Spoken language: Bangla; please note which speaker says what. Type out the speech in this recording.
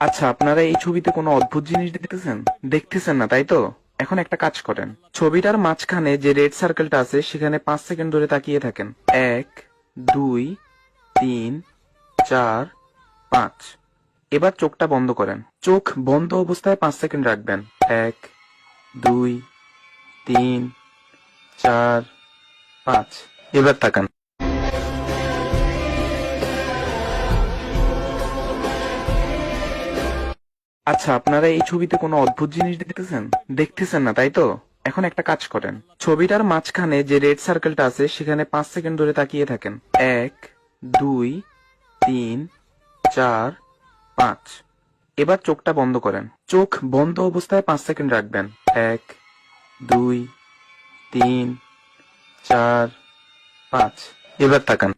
Speaker 1: আচ্ছা, আপনারা এই ছবিতে কোনো অদ্ভুত জিনিস দেখতেছেন? দেখতেছেন না, তাই তো? এখন একটা কাজ করেন, ছবিটার মাঝখানে যে রেড সার্কেলটা আছে সেখানে 5 সেকেন্ড ধরে তাকিয়ে থাকেন। 1, 2, 3, 4, 5। এবার চোখটা বন্ধ করেন, চোখ বন্ধ অবস্থায় 5 সেকেন্ড রাখবেন। 1, 2, 3, 4, 5। এবার তাকান। আচ্ছা, আপনারা এই ছবিতে কোনো অদ্ভুত জিনিস দেখতেছেন? দেখতেছেন না, তাই তো? এখন একটা কাজ করেন, ছবিটার মাঝখানে যে রেড সার্কেলটা আছে সেখানে 5 সেকেন্ড ধরে তাকিয়ে থাকেন। 1, 2, 3, 4, 5। এবার চোখটা বন্ধ করেন, চোখ বন্ধ অবস্থায় 5 সেকেন্ড রাখবেন। 1, 2, 3, 4, 5। এবার তাকান।